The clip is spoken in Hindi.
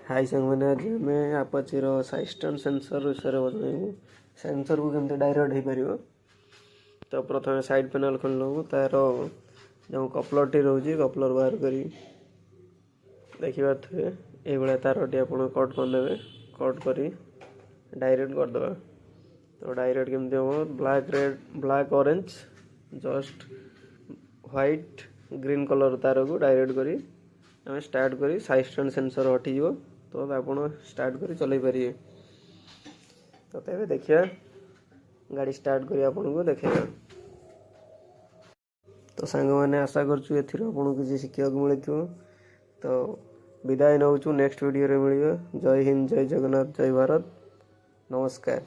हाई संग मैंने आज आम आपाची साइड स्टैंड सेंसर विषय बताइबू। सेंसर को केमती डायरेक्ट हो पार। तो प्रथम साइड पैनल खोलू तार जो कपलर टी रोचे कपलर बाहर करी देखिए ये तार टी आप कट करदे कट करी डायरेक्ट करदे। तो डायरेक्ट केमती हम black red black orange just white green colour तार को डायरेक्ट करी आम स्टार्ट करी साइड स्टैंड सेंसर हटि तो आप स्टार्ट करी चल पारे। तो तेरे देखिए गाड़ी स्टार्ट करी आपन को देखा। तो सांग मैंने आशा करछु एथिर आपन किसी शिक्षा मिली। तो विदाय नौचु नेक्स्ट वीडियो रे मिलियो। जय हिंद जय जगन्नाथ जय भारत नमस्कार।